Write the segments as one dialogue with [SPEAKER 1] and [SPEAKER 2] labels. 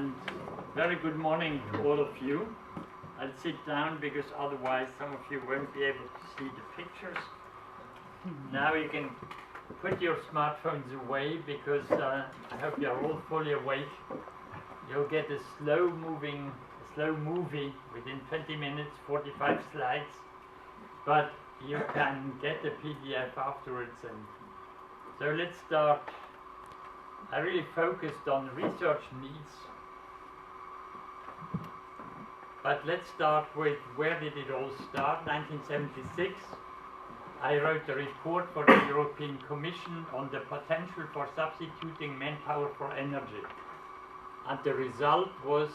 [SPEAKER 1] and very good morning to all of you. I'll sit down because otherwise some of you won't be able to see the pictures. Now you can put your smartphones away because I hope you're all fully awake. You'll get a slow movie within 20 minutes, 45 slides, but you can get the PDF afterwards. And so let's start. I really focused on research needs, but let's start with where did it all start. 1976, I wrote a report for the European Commission on the potential for substituting manpower for energy, and the result was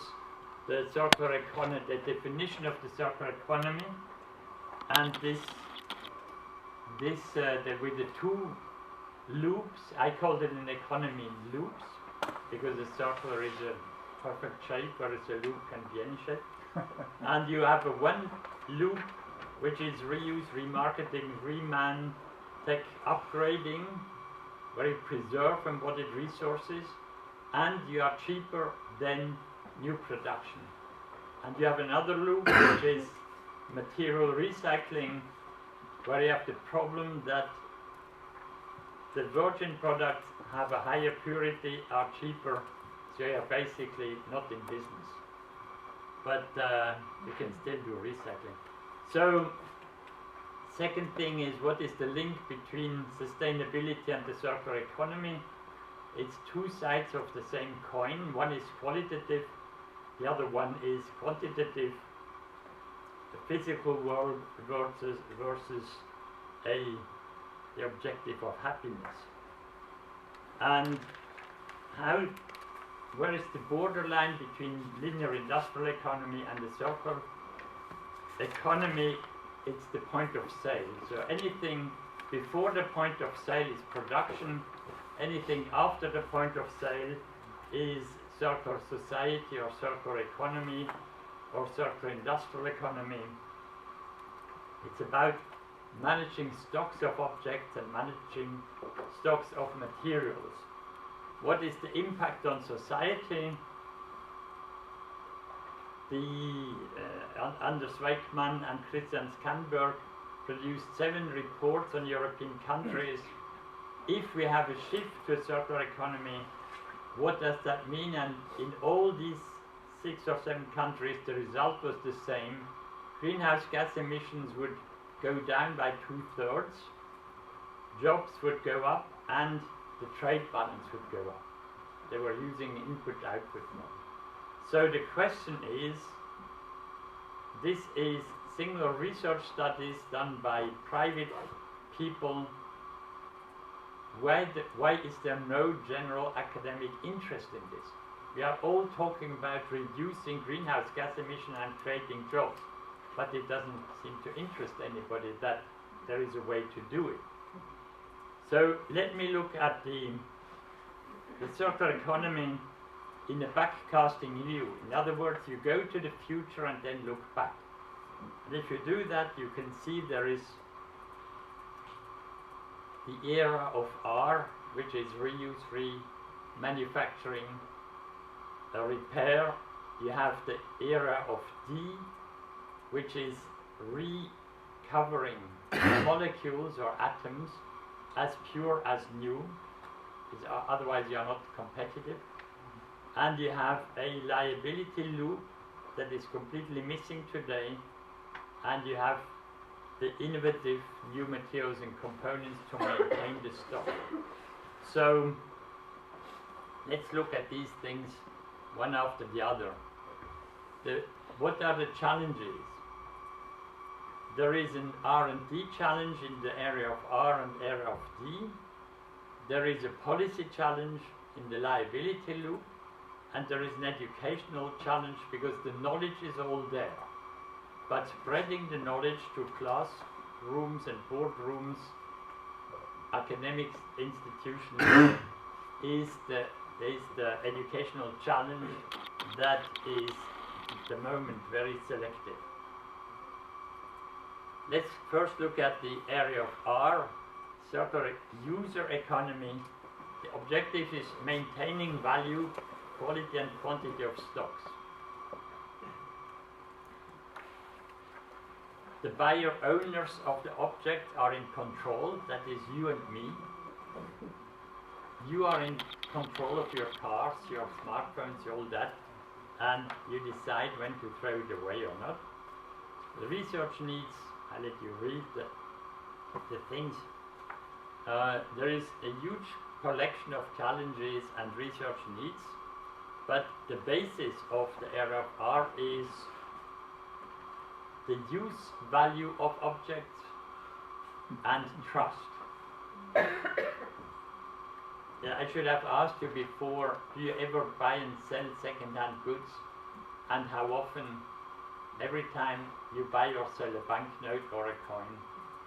[SPEAKER 1] the circular economy, the definition of the circular economy, and with the two loops. I called it an economy in loops because a circular is a perfect shape, whereas a loop can be any shape. And you have a one loop which is reuse, remarketing, reman, tech upgrading, where you preserve embodied resources, and you are cheaper than new production. And you have another loop which is material recycling, where you have the problem that the virgin products have a higher purity, are cheaper, so you are basically not in business. But you can still do recycling. So, second thing is, what is the link between sustainability and the circular economy? It's two sides of the same coin. One is qualitative, the other one is quantitative. The physical world versus the objective of happiness. And where is the borderline between linear industrial economy and the circular economy? It's the point of sale. So anything before the point of sale is production, anything after the point of sale is circular society or circular economy or circular industrial economy. It's about managing stocks of objects and managing stocks of materials. What is the impact on society? Anders Weikmann and Christian Skanberg produced 7 reports on European countries. If we have a shift to a circular economy, what does that mean? And in all these 6 or 7 countries, the result was the same. Greenhouse gas emissions would go down by 2/3, jobs would go up, and the trade balance would go up. They were using input-output model. So the question is, this is single research studies done by private people. Why is there no general academic interest in this? We are all talking about reducing greenhouse gas emission and creating jobs, but it doesn't seem to interest anybody that there is a way to do it. So let me look at the circular economy in a backcasting view. In other words, you go to the future and then look back. And if you do that, you can see there is the era of R, which is reuse, remanufacturing, repair. You have the era of D, which is recovering molecules or atoms as pure as new, otherwise you are not competitive. And you have a liability loop that is completely missing today, and you have the innovative new materials and components to maintain the stock. So let's look at these things one after the other. What are the challenges? There is an R&D challenge in the area of R and area of D. There is a policy challenge in the liability loop, and there is an educational challenge because the knowledge is all there. But spreading the knowledge to classrooms and boardrooms, academic institutions, is the educational challenge that is at the moment very selective. Let's first look at the area of R, circular user economy. The objective is maintaining value quality and quantity of stocks. The buyer owners of the object are in control, that is you and me. You are in control of your cars, your smartphones, all that, and you decide when to throw it away or not. The research needs, I let you read the things. There is a huge collection of challenges and research needs, but the basis of the area of R is the use value of objects and trust. Yeah, I should have asked you before, do you ever buy and sell second-hand goods? And how often, every time you buy or sell a banknote or a coin,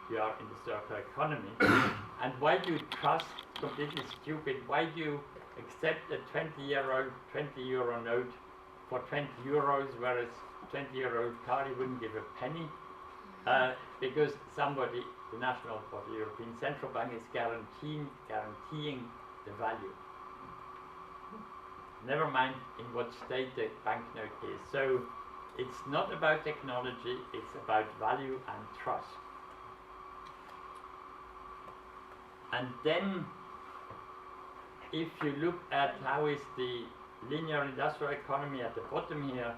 [SPEAKER 1] you are in the circular economy. And why do you trust, completely stupid, why do you accept a 20-year-old 20-euro note for 20 euros, whereas 20-year-old car you wouldn't give a penny? Because somebody, the National or the European Central Bank, is guaranteeing the value. Never mind in what state the banknote is. So it's not about technology, it's about value and trust. And then if you look at how is the linear industrial economy at the bottom here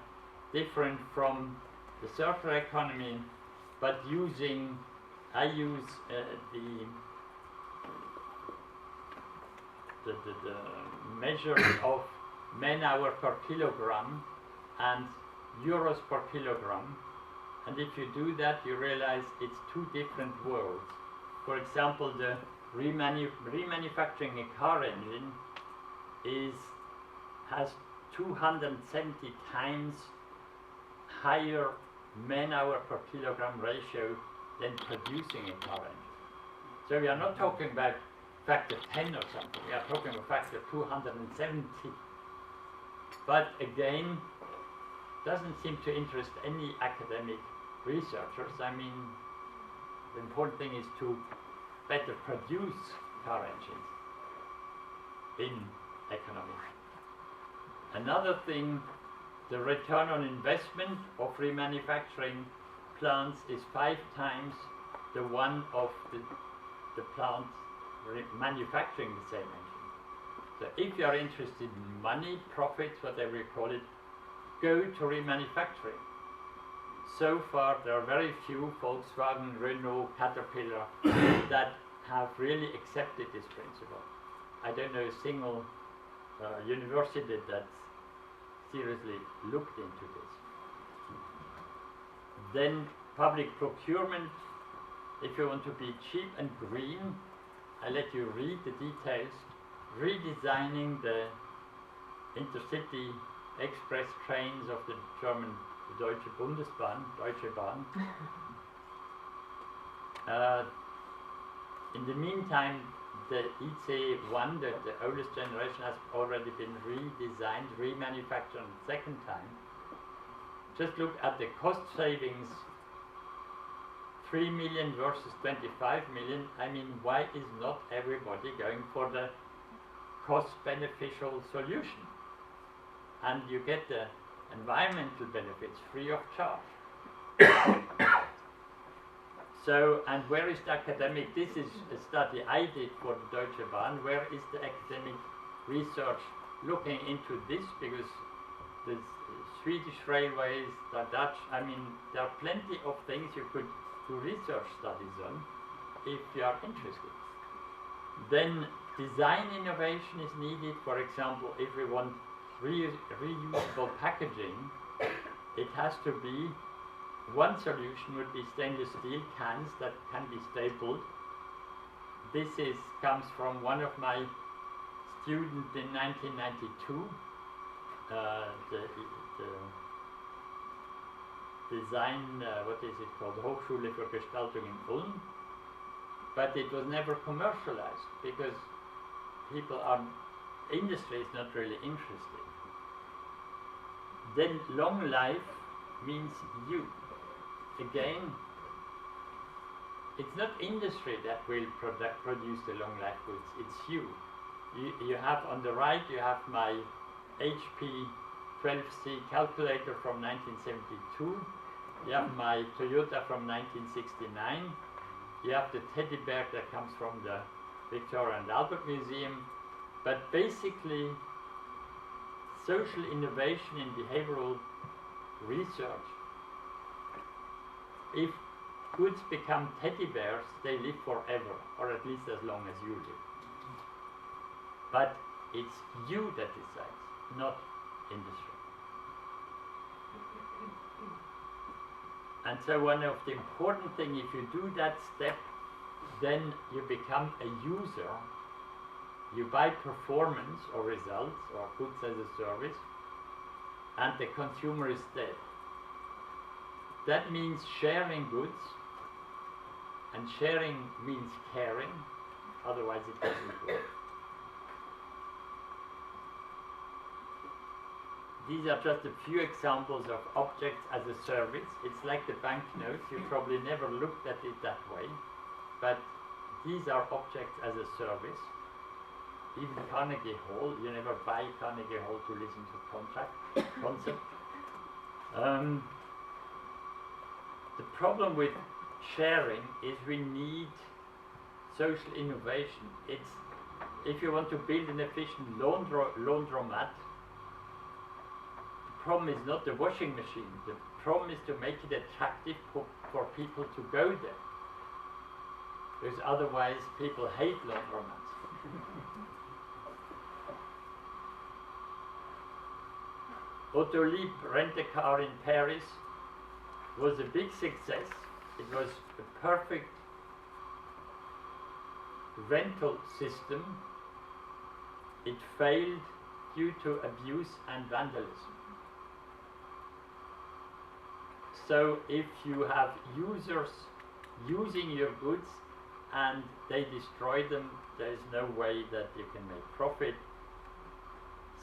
[SPEAKER 1] different from the circular economy, but I use the measure of man-hour per kilogram and euros per kilogram, and if you do that you realize it's two different worlds. For example, the remanufacturing a car engine has 270 times higher man-hour per kilogram ratio than producing a car engine. So we are not talking about factor 10 or something, we are talking about factor 270. But again, doesn't seem to interest any academic researchers. I mean, the important thing is to better produce car engines in economics. Another thing, the return on investment of remanufacturing plants is 5 times the one of the plant manufacturing the same engine. So if you are interested in money, profits, whatever you call it, go to remanufacturing. So far there are very few, Volkswagen, Renault, Caterpillar, that have really accepted this principle. I don't know a single university that seriously looked into this. Then public procurement, if you want to be cheap and green, I let you read the details. Redesigning the intercity express trains of the German Deutsche Bundesbahn, Deutsche Bahn. In the meantime, the IC1, the oldest generation, has already been redesigned, remanufactured a second time. Just look at the cost savings, 3 million versus 25 million. I mean, why is not everybody going for the cost-beneficial solution? And you get the environmental benefits free of charge. So, and where is the academic? This is a study I did for the Deutsche Bahn. Where is the academic research looking into this? Because the Swedish railways, the Dutch, I mean, there are plenty of things you could do research studies on if you are interested. Then design innovation is needed. For example, if we want reusable packaging, it has to be, one solution would be stainless steel cans that can be stapled. This comes from one of my students in 1992, the design, what is it called, Hochschule für Gestaltung in Ulm, but it was never commercialized because industry is not really interested. Then long life means you. Again, it's not industry that will produce the long life goods, it's you. You have on the right, you have my HP 12C calculator from 1972. You have my Toyota from 1969. You have the teddy bear that comes from the Victoria and Albert Museum. But basically, social innovation in behavioral research, if goods become teddy bears, they live forever, or at least as long as you live. But it's you that decides, not industry. And so one of the important things, if you do that step, then you become a user. You buy performance or results or goods as a service, and the consumer is dead. That means sharing goods, and sharing means caring, otherwise it doesn't work. These are just a few examples of objects as a service. It's like the banknotes. You probably never looked at it that way, but these are objects as a service. Even Carnegie Hall, you never buy Carnegie Hall to listen to concept. The problem with sharing is we need social innovation. It's, if you want to build an efficient laundromat, the problem is not the washing machine. The problem is to make it attractive for people to go there. Because otherwise people hate laundromats. Autolib rent-a-car in Paris was a big success. It was a perfect rental system. It failed due to abuse and vandalism. So if you have users using your goods and they destroy them, there is no way that you can make profit.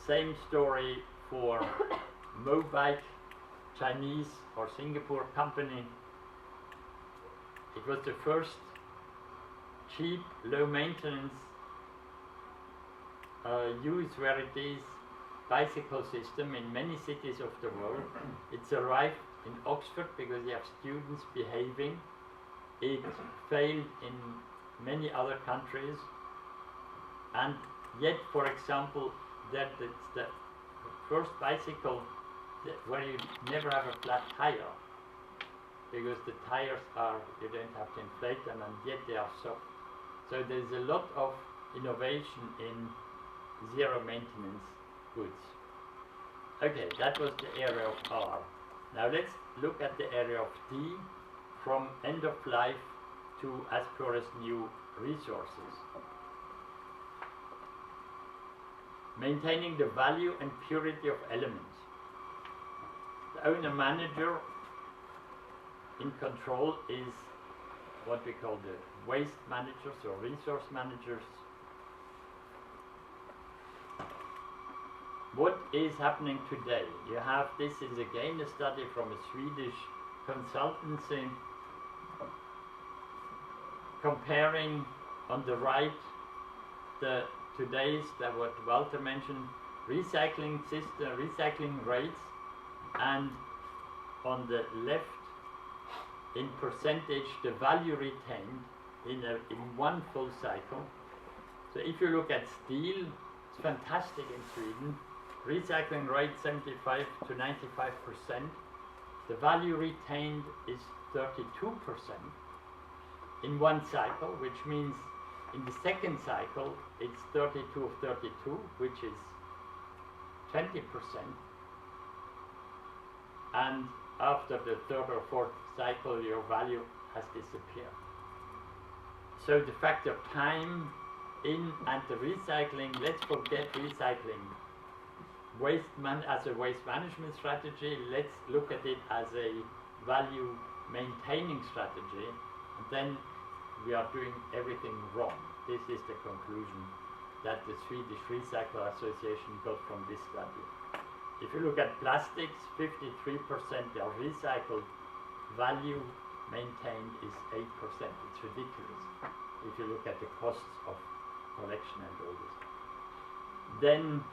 [SPEAKER 1] Same story for Mobike, Chinese or Singapore company. It was the first cheap, low maintenance, use where it is bicycle system in many cities of the world. It's arrived in Oxford because you have students behaving. It failed in many other countries, and yet, for example, that it's the first bicycle where you never have a flat tire, because the tires are, you don't have to inflate them, and yet they are soft. So there's a lot of innovation in zero maintenance goods. Okay, that was the area of R. Now let's look at the area of D, from end of life to as poor as new resources. Maintaining the value and purity of elements. The owner manager in control is what we call the waste managers or resource managers. What is happening today? You have, this is again a study from a Swedish consultancy comparing on the right the today's, that what Walter mentioned, recycling system, recycling rates, and on the left in percentage the value retained in one full cycle. So if you look at steel, it's fantastic in Sweden. Recycling rate 75 to 95%. The value retained is 32% in one cycle, which means in the second cycle it's 32 of 32, which is 20%. And after the third or fourth cycle, your value has disappeared. So the factor time in and the recycling, let's forget recycling. As a waste management strategy, let's look at it as a value maintaining strategy, and then we are doing everything wrong. This is the conclusion that the Swedish Recycle Association got from this study. If you look at plastics, 53% are recycled, value maintained is 8%. It's ridiculous if you look at the costs of collection and all this. Then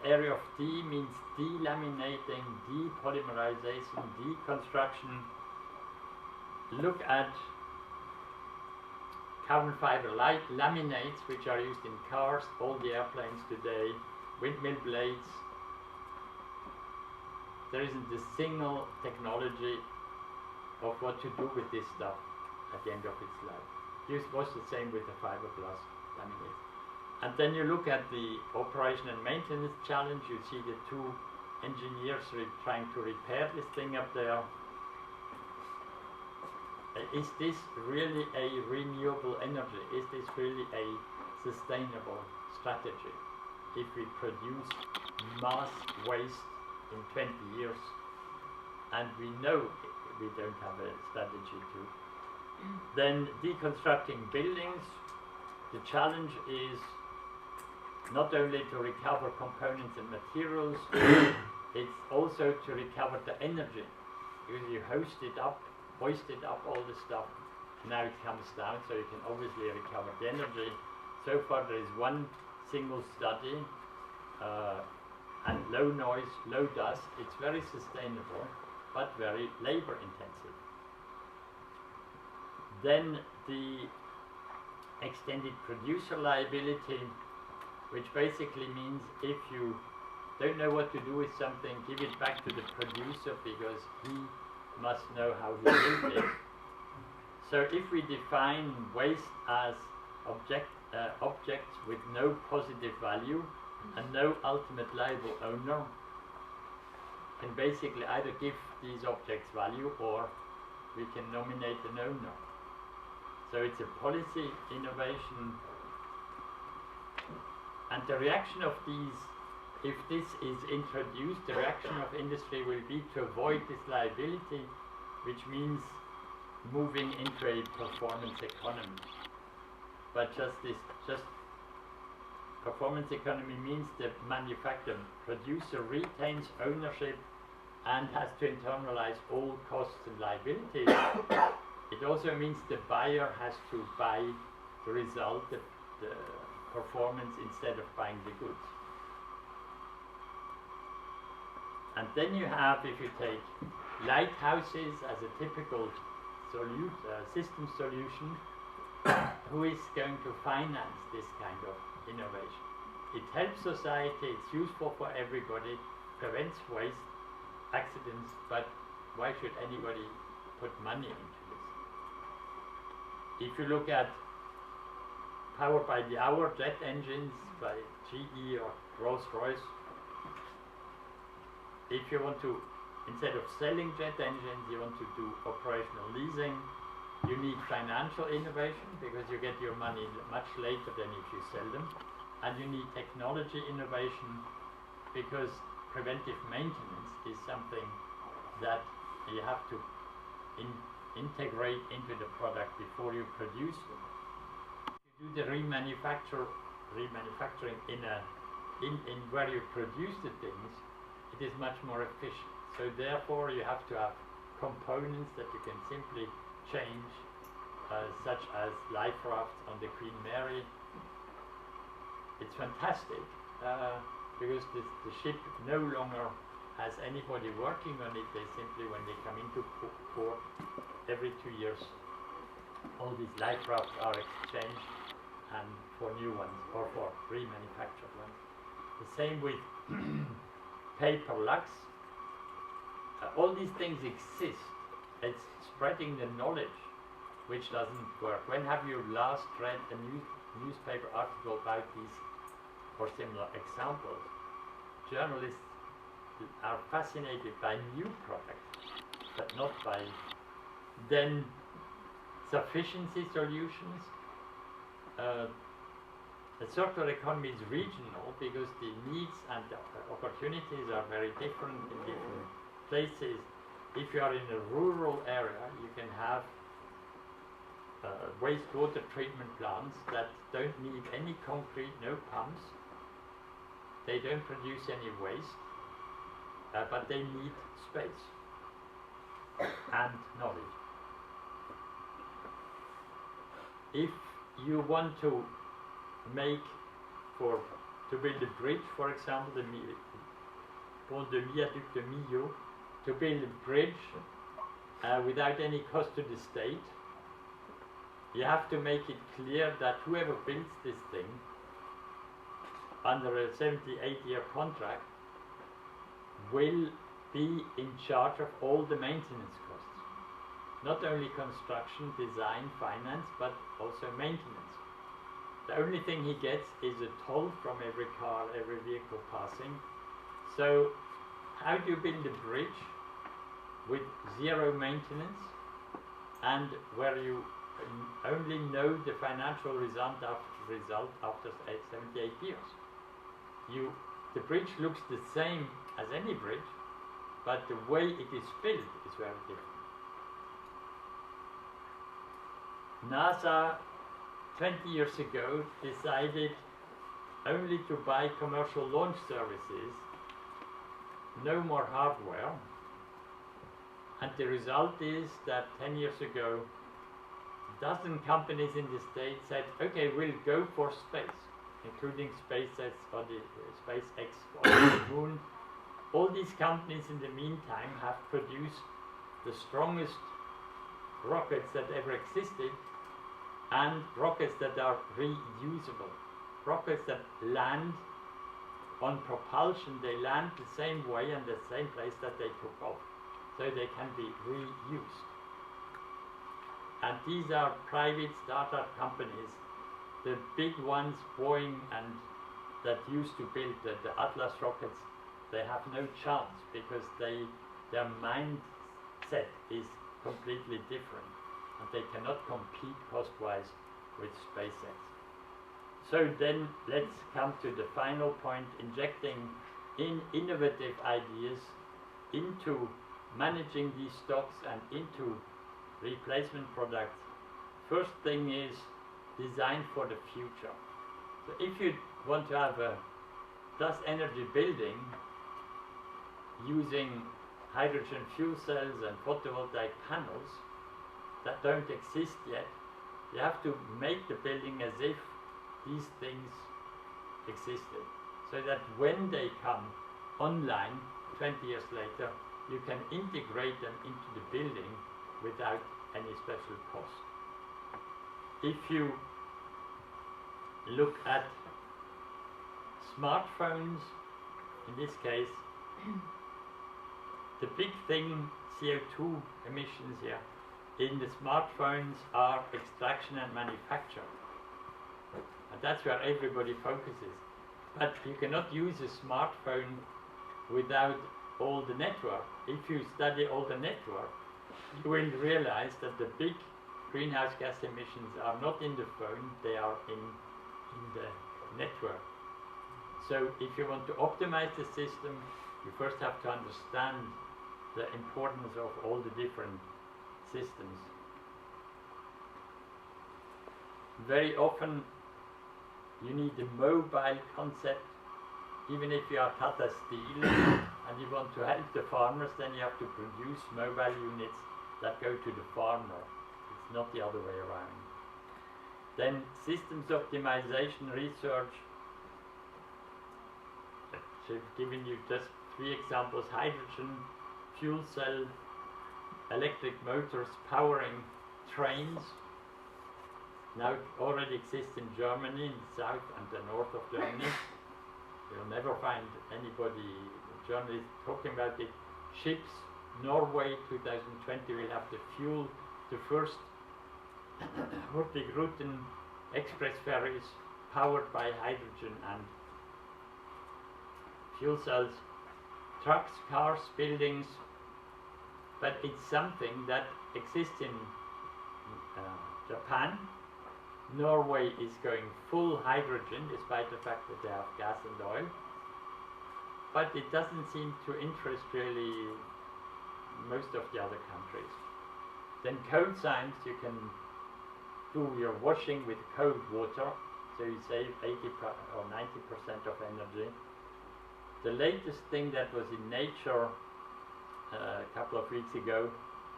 [SPEAKER 1] area of D means delaminating, depolymerization, deconstruction. Look at carbon fiber laminates, which are used in cars, all the airplanes today, windmill blades. There isn't a single technology of what to do with this stuff at the end of its life. It was the same with the fiberglass laminates. And then you look at the operation and maintenance challenge, you see the two engineers trying to repair this thing up there. Is this really a renewable energy? Is this really a sustainable strategy? If we produce mass waste in 20 years, and we know we don't have a strategy to, then deconstructing buildings, the challenge is not only to recover components and materials, it's also to recover the energy. Because you hoisted up all the stuff, now it comes down, so you can obviously recover the energy. So far there is one single study, and low noise, low dust, it's very sustainable, but very labor intensive. Then the extended producer liability, which basically means if you don't know what to do with something, give it back to the producer because he must know how he built it. So if we define waste as objects with no positive value and no ultimate liable owner, can basically either give these objects value or we can nominate an owner. So it's a policy innovation. And the reaction of these, if this is introduced, the reaction of industry will be to avoid this liability, which means moving into a performance economy. But just performance economy means the manufacturer, producer retains ownership and has to internalize all costs and liabilities. It also means the buyer has to buy the result, the performance, instead of buying the goods. And then you have, if you take lighthouses as a typical system solution, who is going to finance this kind of innovation? It helps society, it's useful for everybody, prevents waste, accidents, but why should anybody put money into this? If you look at power by the hour jet engines by GE or Rolls-Royce, if you want to, instead of selling jet engines, you want to do operational leasing, you need financial innovation because you get your money much later than if you sell them. And you need technology innovation because preventive maintenance is something that you have to integrate into the product before you produce them. If you do the remanufacturing in where you produce the things, it is much more efficient. So therefore you have to have components that you can simply change, such as life rafts on the Queen Mary. It's fantastic because the ship no longer has anybody working on it. They simply, when they come into port every 2 years, all these life rafts are exchanged and for new ones or for remanufactured ones. The same with paper lux. All these things exist. It's spreading the knowledge which doesn't work. When have you last read a newspaper article about these or similar examples? Journalists are fascinated by new products, but not by then sufficiency solutions. The circular economy is regional because the needs and the opportunities are very different in different places. If you are in a rural area, you can have wastewater treatment plants that don't need any concrete, no pumps. They don't produce any waste, but they need space and knowledge. If you want to make for to build a bridge, for example, the Pont de Viaduc de Millau, to build a bridge without any cost to the state. You have to make it clear that whoever builds this thing under a 78-year contract will be in charge of all the maintenance costs. Not only construction, design, finance, but also maintenance. The only thing he gets is a toll from every car, every vehicle passing. So how do you build a bridge with zero maintenance and where you only know the financial result after 78 years? The bridge looks the same as any bridge, but the way it is built is very different. NASA 20 years ago decided only to buy commercial launch services, no more hardware, and the result is that 10 years ago a dozen companies in the States said, okay, we'll go for space, including SpaceX on the moon. All these companies in the meantime have produced the strongest rockets that ever existed, and rockets that are reusable. Rockets that land on propulsion, they land the same way and the same place that they took off, so they can be reused. And these are private startup companies. The big ones, Boeing, and that used to build the Atlas rockets, they have no chance because their mindset is completely different, and they cannot compete cost-wise with SpaceX. So then let's come to the final point, injecting in innovative ideas into managing these stocks and into replacement products. First thing is design for the future. So if you want to have a dust energy building using hydrogen fuel cells and photovoltaic panels that don't exist yet, you have to make the building as if these things existed, so that when they come online 20 years later, you can integrate them into the building without any special cost. If you look at smartphones, in this case, the big thing, CO2 emissions here, in the smartphones are extraction and manufacture. And that's where everybody focuses. But you cannot use a smartphone without all the network. If you study all the network, you will realize that the big greenhouse gas emissions are not in the phone, they are in the network. So if you want to optimize the system, you first have to understand the importance of all the different systems. Very often you need a mobile concept. Even if you are Tata Steel and you want to help the farmers, then you have to produce mobile units that go to the farmer. It's not the other way around. Then systems optimization research. I've given you just 3 examples: hydrogen, fuel cell, electric motors powering trains. Now it already exists in Germany, in the south and the north of Germany. You'll never find anybody, journalists, talking about it. Ships, Norway 2020 will have the first Hurtigruten express ferries powered by hydrogen and fuel cells. Trucks, cars, buildings, but it's something that exists in Japan. Norway is going full hydrogen, despite the fact that they have gas and oil. But it doesn't seem to interest really most of the other countries. Then cold science, you can do your washing with cold water, so you save 80 or 90% of energy. The latest thing that was in Nature a couple of weeks ago,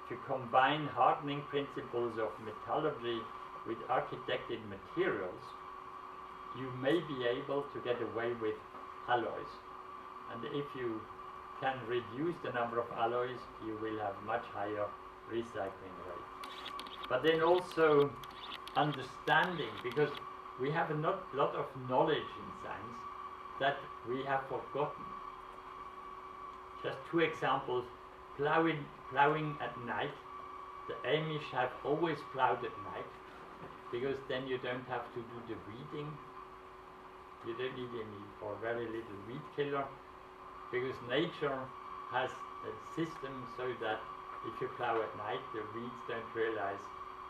[SPEAKER 1] if you combine hardening principles of metallurgy with architected materials, you may be able to get away with alloys. And if you can reduce the number of alloys, you will have much higher recycling rate. But then also understanding, because we have a lot of knowledge in science that we have forgotten. Just two examples: plowing at night. The Amish have always plowed at night, because then you don't have to do the weeding. You don't need any or very little weed killer, because nature has a system so that if you plow at night, the weeds don't realize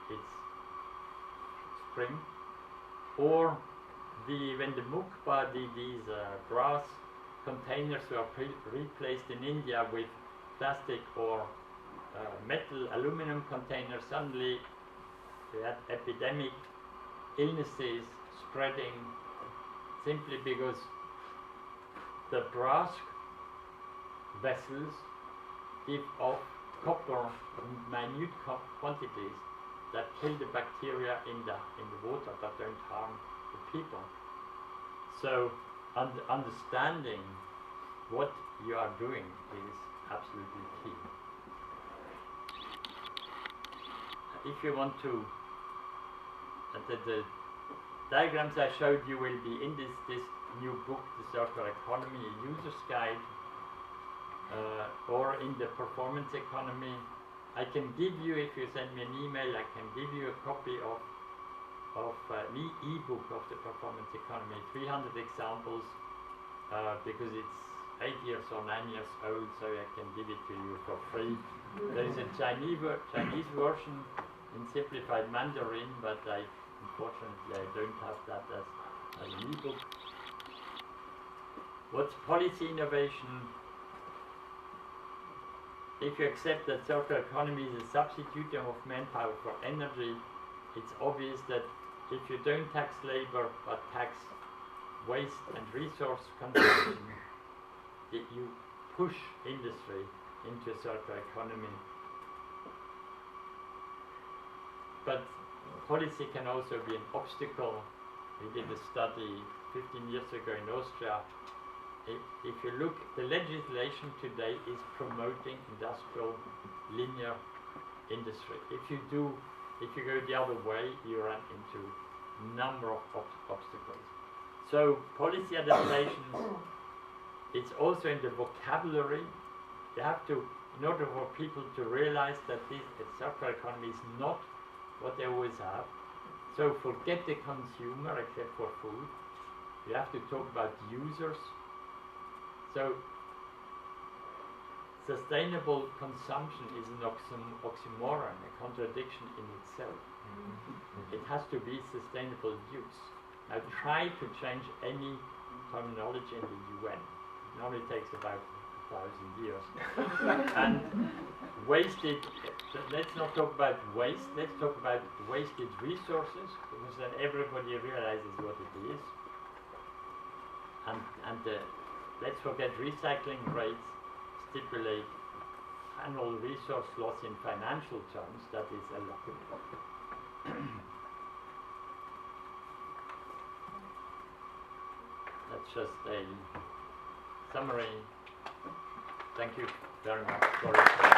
[SPEAKER 1] it's spring. Or when the mukba, these grass containers were replaced in India with plastic or metal, aluminum containers, suddenly we had epidemic illnesses spreading simply because the brass vessels give off copper in minute quantities that kill the bacteria in the water but don't harm the people. So understanding what you are doing is absolutely key. If you want to, the diagrams I showed you will be in this new book, The Circular Economy, a user's guide, or in the performance economy. I can give you, if you send me an email, I can give you a copy of an e-book of the performance economy, 300 examples, because it's 8 years or 9 years old, so I can give it to you for free. There is a Chinese version in simplified Mandarin, but unfortunately I don't have that as an e-book. What's policy innovation? If you accept that circular economy is a substitute of manpower for energy, it's obvious that if you don't tax labor but tax waste and resource consumption, that you push industry into a circular economy. But policy can also be an obstacle. We did a study 15 years ago in Austria. If you look, the legislation today is promoting industrial linear industry. If you go the other way, you run into a number of obstacles. So policy adaptations, it's also in the vocabulary. You have to, in order for people to realize that this circular economy is not what they always have. So forget the consumer, except for food. You have to talk about users. So sustainable consumption is an oxymoron, a contradiction in itself. It has to be sustainable use. Now try to change any terminology in the UN. It normally takes about 1,000 years. And wasted, let's not talk about waste, let's talk about wasted resources, because then everybody realizes what it is. And let's forget recycling rates, stipulate annual resource loss in financial terms, that is a lot. That's just a summary. Thank you very much for it.